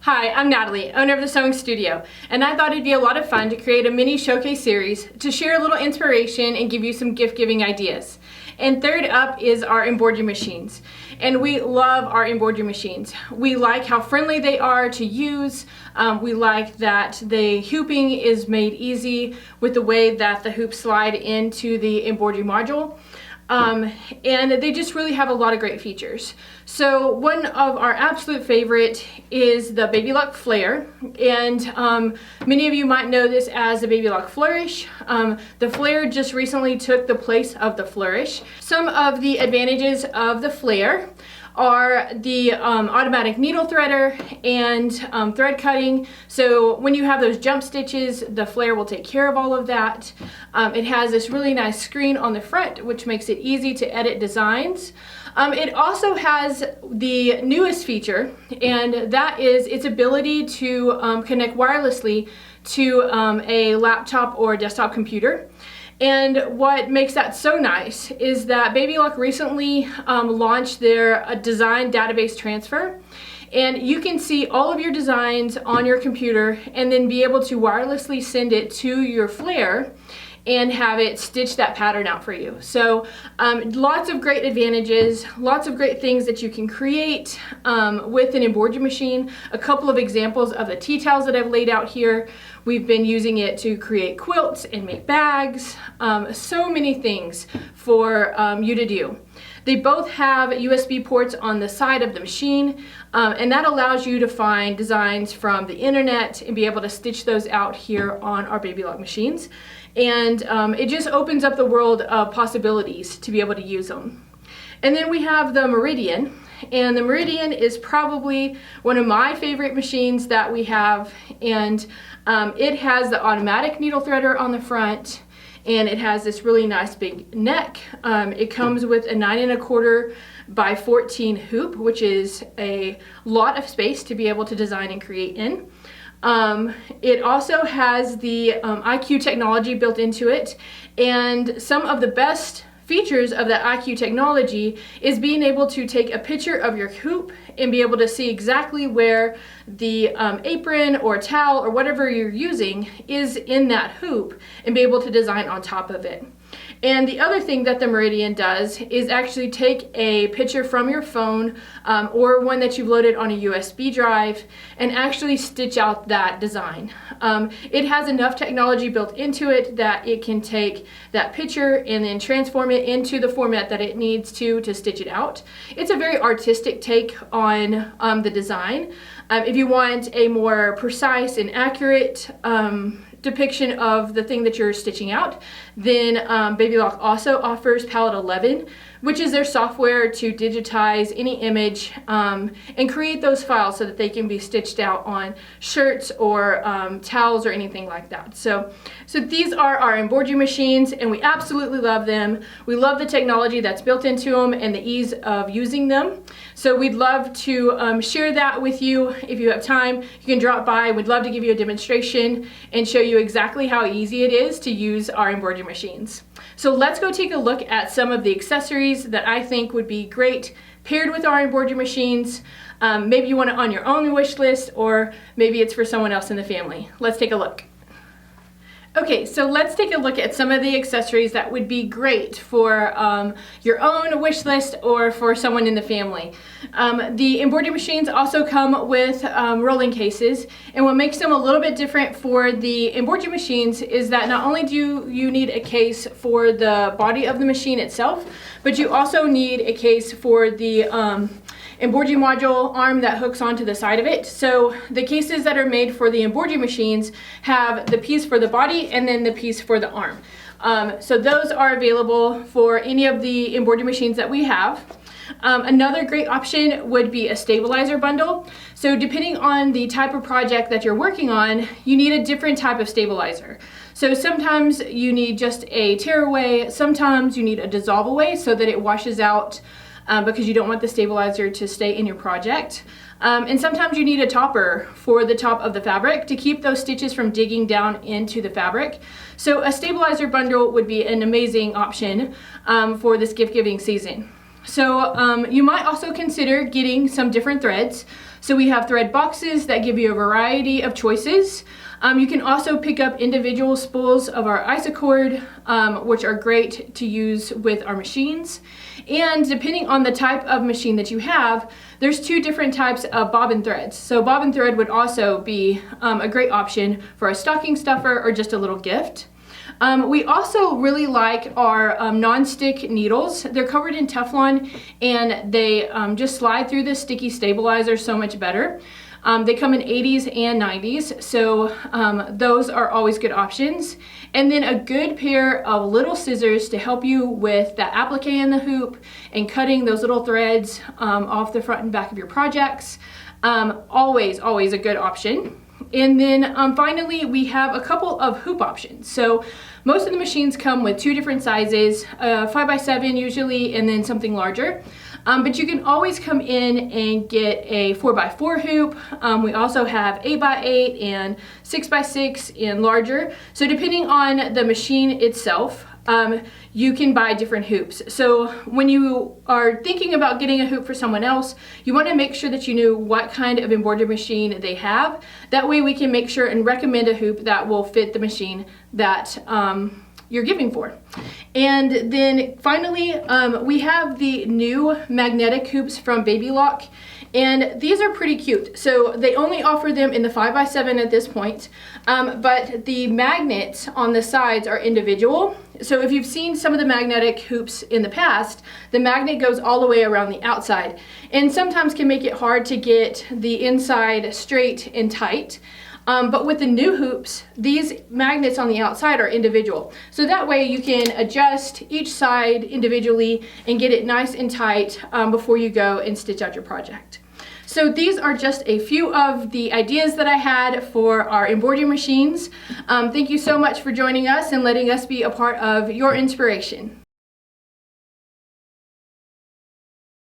Hi, I'm Natalie, owner of the Sewing Studio, and I thought it'd be a lot of fun to create a mini showcase series to share a little inspiration and give you some gift-giving ideas. And third up is our embroidery machines. And we love our embroidery machines. We like how friendly they are to use. We like that the hooping is made easy with the way that the hoops slide into the embroidery module. And they just really have a lot of great features. So one of our absolute favorite is the Baby Lock Flair, and many of you might know this as the Baby Lock Flourish. The Flair just recently took the place of the Flourish. Some of the advantages of the Flair are the automatic needle threader and thread cutting. So when you have those jump stitches, the Flair will take care of all of that. It has this really nice screen on the front, which makes it easy to edit designs. It also has the newest feature, and that is its ability to connect wirelessly to a laptop or desktop computer. And what makes that so nice is that Baby Lock recently launched their design database transfer, and you can see all of your designs on your computer and then be able to wirelessly send it to your Flair and have it stitch that pattern out for you. So lots of great advantages, lots of great things that you can create with an embroidery machine. A couple of examples of the tea towels that I've laid out here. We've been using it to create quilts and make bags, so many things for you to do. They both have USB ports on the side of the machine, and that allows you to find designs from the internet and be able to stitch those out here on our Baby Lock machines. And it just opens up the world of possibilities to be able to use them. And then we have the Meridian, and the Meridian is probably one of my favorite machines that we have, and it has the automatic needle threader on the front, and it has this really nice big neck. It comes with a 9 1/4 by 14 hoop, which is a lot of space to be able to design and create in. It also has the IQ technology built into it, and some of the best features of that IQ technology is being able to take a picture of your hoop and be able to see exactly where the apron or towel or whatever you're using is in that hoop and be able to design on top of it. And the other thing that the Meridian does is actually take a picture from your phone or one that you've loaded on a USB drive and actually stitch out that design. It has enough technology built into it that it can take that picture and then transform it into the format that it needs to stitch it out. It's a very artistic take on the design. If you want a more precise and accurate depiction of the thing that you're stitching out, then Baby Lock also offers Palette 11, which is their software to digitize any image and create those files so that they can be stitched out on shirts or towels or anything like that. So these are our embroidery machines, and we absolutely love them. We love the technology that's built into them and the ease of using them. So we'd love to share that with you. If you have time, you can drop by. We'd love to give you a demonstration and show you exactly how easy it is to use our embroidery machines. So let's go take a look at some of the accessories that I think would be great paired with our embroidery machines. Maybe you want it on your own wish list, or maybe it's for someone else in the family. Let's take a look. Okay, so let's take a look at some of the accessories that would be great for your own wish list or for someone in the family. The embroidery machines also come with rolling cases, and what makes them a little bit different for the embroidery machines is that not only do you need a case for the body of the machine itself, but you also need a case for the embroidery module arm that hooks onto the side of it. So the cases that are made for the embroidery machines have the piece for the body and then the piece for the arm. So those are available for any of the embroidery machines that we have. Another great option would be a stabilizer bundle. So depending on the type of project that you're working on, you need a different type of stabilizer. So sometimes you need just a tear away, sometimes you need a dissolve away so that it washes out because you don't want the stabilizer to stay in your project. And sometimes you need a topper for the top of the fabric to keep those stitches from digging down into the fabric. So a stabilizer bundle would be an amazing option for this gift giving season. So you might also consider getting some different threads. So we have thread boxes that give you a variety of choices. You can also pick up individual spools of our isocord, which are great to use with our machines. And depending on the type of machine that you have, there's 2 different types of bobbin threads. So bobbin thread would also be a great option for a stocking stuffer or just a little gift. We also really like our non-stick needles. They're covered in Teflon and they just slide through the sticky stabilizer so much better. They come in 80s and 90s, so those are always good options. And then a good pair of little scissors to help you with the applique in the hoop and cutting those little threads off the front and back of your projects. Always a good option. And then finally, we have a couple of hoop options. So most of the machines come with 2 different sizes, 5x7 usually, and then something larger. But you can always come in and get a 4x4 hoop. We also have 8x8 and 6x6 and larger. So depending on the machine itself, you can buy different hoops. So when you are thinking about getting a hoop for someone else, you want to make sure that you know what kind of embroidery machine they have. That way we can make sure and recommend a hoop that will fit the machine that you're giving for. And then finally, we have the new magnetic hoops from Baby Lock, and these are pretty cute. So they only offer them in the 5x7 at this point, but the magnets on the sides are individual. So if you've seen some of the magnetic hoops in the past, the magnet goes all the way around the outside and sometimes can make it hard to get the inside straight and tight. But with the new hoops, these magnets on the outside are individual. So that way you can adjust each side individually and get it nice and tight before you go and stitch out your project. So these are just a few of the ideas that I had for our embroidery machines. Thank you so much for joining us and letting us be a part of your inspiration.